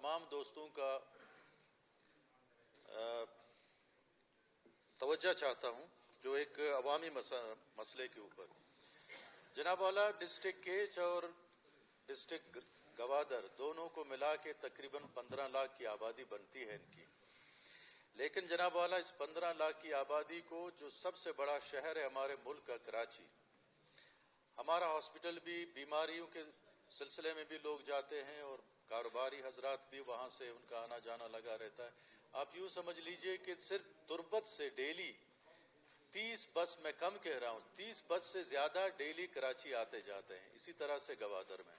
तमाम दोस्तों का तवज्जो चाहता हूं जो एक अवामी मसले के ऊपर। जनाब वाला डिस्ट्रिक्ट केच और डिस्ट्रिक्ट गवादर दोनों को मिला के तकरीबन 15 लाख की आबादी बनती है इनकी। लेकिन जनाब वाला इस 15 लाख की आबादी को जो सबसे बड़ा शहर है हमारे मुल्क का कराची, हमारा हॉस्पिटल भी बीमारियों के सिलसिले में भी लोग जाते हैं और कारोबारी हजरात भी वहां से उनका आना जाना लगा रहता है। आप यूं समझ लीजिए कि सिर्फ तुर्बत से डेली 30 बस, मैं कम कह रहा हूं, 30 बस से ज्यादा डेली कराची आते जाते हैं। इसी तरह से गवादर में।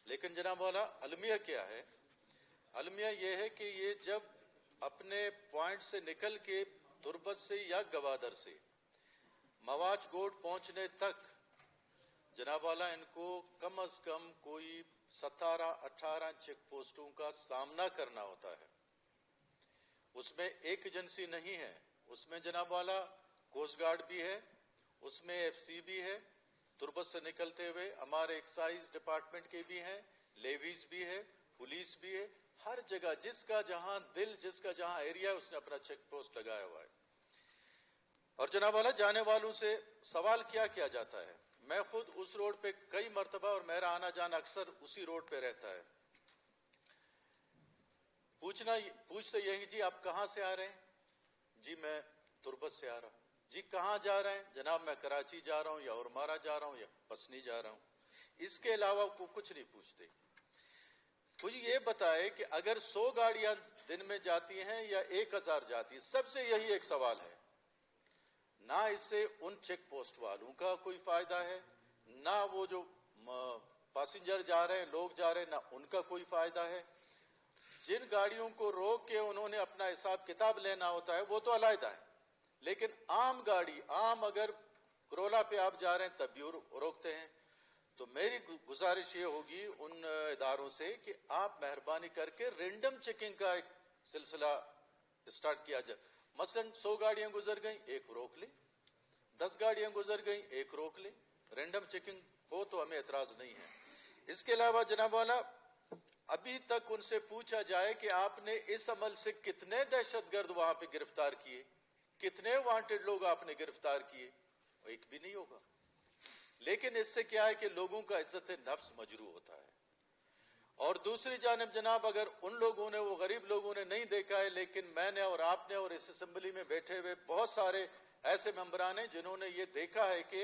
लेकिन जनाब वाला अलमिया क्या है? अलमिया यह है कि ये जब अपने पॉइंट से निकल के तुर्बत से या गवादर से मवाज गोड पहुंचने तक जनाब वाला इनको कम अज कम कोई 17-18 चेक पोस्टों का सामना करना होता है। उसमें एक एजेंसी नहीं है, उसमें जनाब वाला कोस्ट गार्ड भी है, उसमें एफसी भी है, तुर्बत से निकलते हुए हमारे एक्साइज डिपार्टमेंट के भी हैं, लेवीज भी है, पुलिस भी है। हर जगह जिसका जहां दिल, जिसका जहां एरिया, उसने अपना चेक पोस्ट लगाया हुआ है। और जनाब वाला जाने वालों से सवाल क्या किया जाता है? मैं खुद उस रोड पे कई मर्तबा, और मेरा आना जाना अक्सर उसी रोड पे रहता है। पूछते यही, जी आप कहां से आ रहे हैं? जी मैं तुर्बत से आ रहा हूं। जी कहां जा रहे हैं? जनाब मैं कराची जा रहा हूं या उरमारा जा रहा हूं या पसनी जा रहा हूं। इसके अलावा वो कुछ नहीं पूछते। मुझे ये बताए कि अगर 100 गाड़ियां दिन में जाती हैं या 1000 जाती है, सबसे यही एक सवाल है। ना इससे उन चेक पोस्ट वालों का कोई फायदा है, ना वो जो पैसेंजर जा रहे हैं, लोग जा रहे हैं, ना उनका कोई फायदा है। जिन गाड़ियों को रोक के उन्होंने अपना हिसाब किताब लेना होता है वो तो अलग है, लेकिन आम गाड़ी, आम अगर करोला पे आप जा रहे हैं तब भी रोकते हैं। तो मेरी गुजारिश ये होगी उन इदारों से कि आप मेहरबानी करके रेंडम चेकिंग का एक सिलसिला स्टार्ट किया जाए। मसलन 100 गाड़ियां गुजर गई, एक रोक ले, 10 गाड़ियां गुजर गई, एक रोक ले। रेंडम चेकिंग हो तो हमें एतराज नहीं है। इसके अलावा जनाब वाला अभी तक उनसे पूछा जाए कि आपने इस अमल से कितने दहशतगर्द वहां पे गिरफ्तार किए, कितने वांटेड लोग आपने गिरफ्तार किए, एक भी नहीं होगा। लेकिन इससे क्या है कि लोगों का इज्जत नफ्स मजरू होता है। और दूसरी जानिब जनाब, अगर उन लोगों ने, वो गरीब लोगों ने नहीं देखा है, लेकिन मैंने और आपने और इस असेंबली में बैठे हुए बहुत सारे ऐसे मेंबरान हैं जिन्होंने ये देखा है कि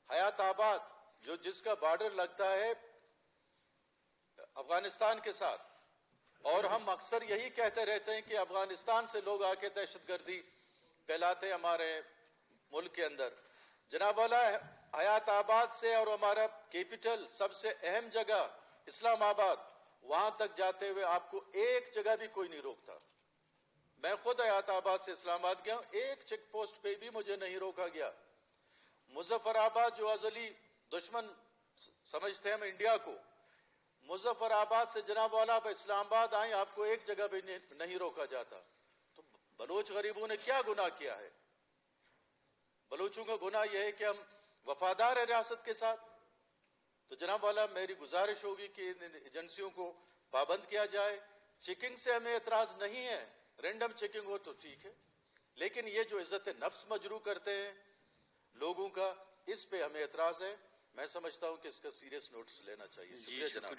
हयाताबाद जो जिसका बॉर्डर लगता है अफगानिस्तान के साथ, और हम अक्सर यही कहते रहते हैं कि अफगानिस्तान से लोग आके दहशतगर्दी फैलाते हमारे मुल्क के अंदर। जनाब वाला हयाताबाद से और हमारा कैपिटल सबसे अहम जगह इस्लामाबाद, वहां तक जाते हुए आपको एक जगह भी कोई नहीं रोकता। मैं खुद हयाताबाद से इस्लामाबाद गया हूं, एक चेक पोस्ट पे भी मुझे नहीं रोका गया। मुजफ्फराबाद जो अजली दुश्मन समझते हैं हम इंडिया को, मुजफ्फराबाद से जनाब वाला आप इस्लामाबाद आए, आपको एक जगह भी नहीं रोका जाता। तो बलोच गरीबों ने क्या गुनाह किया है? बलोचों का गुनाह यह है कि हम वफादार है रियासत के साथ। तो जनाब वाला मेरी गुजारिश होगी कि इन एजेंसियों को पाबंद किया जाए। चेकिंग से हमें एतराज नहीं है, रेंडम चेकिंग हो तो ठीक है, लेकिन ये जो इज्जत नफ्स मजरू करते हैं लोगों का, इस पे हमें एतराज है। मैं समझता हूं कि इसका सीरियस नोटिस लेना चाहिए। शुक्रिया जनाब।